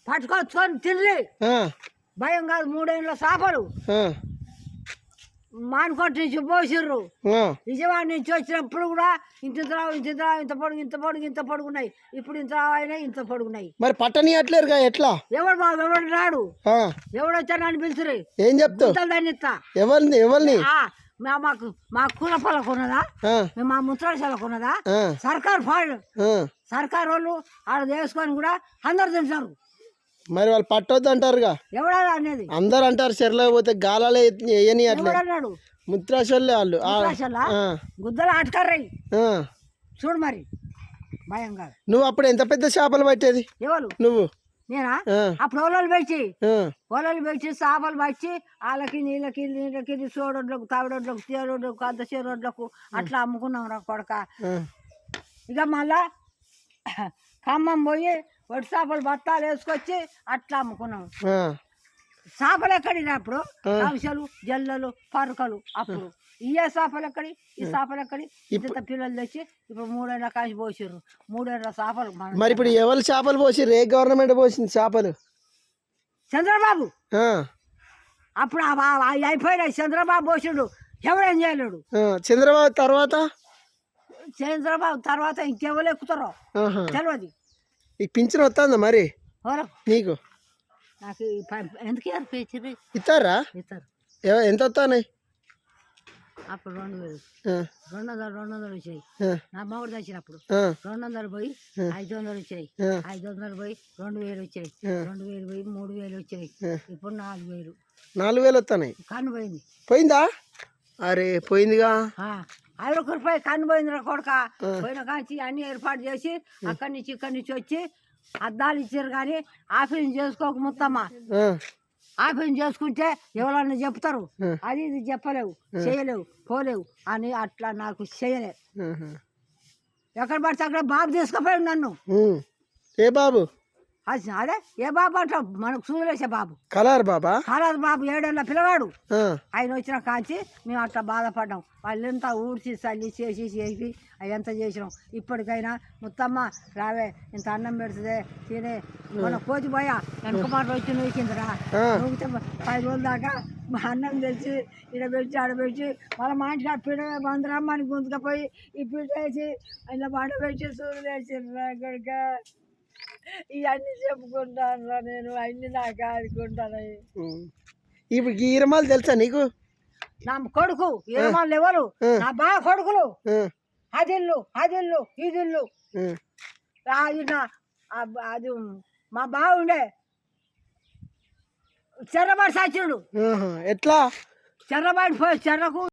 పట్టుకొచ్చుకొని తిండ్రి భయం కాదు. 3 ఏళ్ళ చేపలు మానుకోట నుంచి పోసిర్రు. విజయవాడ నుంచి వచ్చినప్పుడు కూడా ఇంత ఇంత పొడుగున్నాయి. ఇప్పుడు ఇంత అయినాయి, ఇంత పొడుగున్నాయి. మరి పట్టని అట్లేరుగా ఎట్లా? ఎవడు బాబు ఎవడు రాడు, ఎవడొచ్చా నన్ను పిలుచురు. ఏం చెప్తావు? దాన్ని ఇస్తా. ఎవరిని మాకు మా కూల పొలకు ఉన్నదా, మా ముత్రాశాలకు ఉన్నదా, సర్కారు వాళ్ళు ఆడ వేసుకొని కూడా అందరు తింటారు. మరి వాళ్ళు పట్టొద్దు అంటారుగా. ఎవడా అనేది అందరు అంటారు. చెరలో పోతే గాలాలే వేయని అట్లా అన్నాడు. ముత్రాశల్లే వాళ్ళు గుద్దలు ఆటకర్రయి చూడు. మరి భయం కాదు. నువ్వు అప్పుడు ఎంత పెద్ద చేపలు పట్టేది? ఎవరు? నువ్వు. నేనా? అప్పుడు ఓలలు పెట్టి చేపలు పట్టి వాళ్ళకి నీళ్ళకి సోడొడ్లకు, తావిడొడ్లకు, తీరొడ్లకు, అద్దసేరొడ్లకు అట్లా అమ్ముకున్నాం రా కొడక. ఇక మళ్ళా ఖమ్మం పోయి వడి చేపలు బత్తాలు వేసుకొచ్చి అట్లా అమ్ముకున్నాం. చేపలు ఎక్కడినప్పుడు కంచెలు, జల్లలు, పరుకలు. అప్పుడు ఇయ్యే చేపలు ఎక్కడి, ఈ చేపలు ఎక్కడి. ఇంత పిల్లలు తెచ్చి ఇప్పుడు 3 ఏళ్ళ కాసి పోసిర్రు. 3 ఏళ్ళ చేపలు. మరి ఇప్పుడు ఎవరు చేపలు పోసిర్రు? ఏ గవర్నమెంట్ పోసింది చేపలు? చంద్రబాబు. అప్పుడు అయిపోయినాయి. చంద్రబాబు పోసిండు, ఎవడేం చేయలేడు. చంద్రబాబు తర్వాత ఇంకెవరు ఎక్కుతారో తెలియదు. ఈ పింఛన్ వస్తుందా మరి నీకు? నాకు ఎందుకు ఇస్తారా? ఎంత వస్తాయి? అప్పుడు 200 వచ్చాయి. నా మొగుడు తెచ్చినప్పుడు 200 పోయి 500 వచ్చాయి. 500 పోయి 2000 వచ్చాయి. 2000 పోయి 3000 వచ్చాయి. ఇప్పుడు 4000. 4000 వస్తున్నాయి. కన్ను పోయింది. పోయిందా? అరే పోయిందిగా. 5 రూపాయలు కన్ను పోయింది కొడక. పోయిన కాంచి అన్ని ఏర్పాటు చేసి అక్కడి నుంచి ఇక్కడి నుంచి వచ్చి అద్దాలు ఇచ్చారు. కానీ ఆఫీస్ చేసుకోక ముత్తమ్మ. ఆఫీస్ చేసుకుంటే ఎవరన్నా చెప్తారు, అది ఇది చెప్పలేవు, చేయలేవు, పోలేవు అని అట్లా నాకు చేయలేదు. ఎక్కడ పడితే అక్కడ బాబు తీసుకుపోయాడు నన్ను. ఏ బాబు? అదే ఏ బాబు అంటావు? మనకు చూలేసే బాబు. కలర్ బాబు 7 ఏళ్ళ పిల్లవాడు. ఆయన వచ్చిన కాంచి మేము అట్లా బాధపడ్డాం. వాళ్ళంతా ఊడ్చి చల్లి చేసి అవంత చేసినాం. ఇప్పటికైనా ముత్తమ్మ రావే, ఇంత అన్నం పెడుతుందే తినే. మన కోతి పోయా వెనక మాట వచ్చి నూకిందిరా. నూకితే 10 రోజుల దాకా మా అన్నం తెచ్చి ఈడ పెట్టి ఆడ పెట్టి వాళ్ళ మా ఇంటికి పీడ బందరమ్మని గుంతుకపోయి ఈ పీట వేసి ఇలా బండ పెట్టి సూర్యులు వేసి ఇవన్నీ చెప్పుకుంటాను నేను. అన్ని నాకు ఆడుకుంటాను. ఇప్పుడు ఈరమాలు తెలుసా నీకు? నా కొడుకు ఈరమాలు ఎవరు? నా బాగా కొడుకులు. అదిల్లు ఇదిల్లు. అది మా బాగుండే చెర్రబాటు సచ్చిడు. ఎట్లా? చెర్రబాటు పోయి చెర్రకు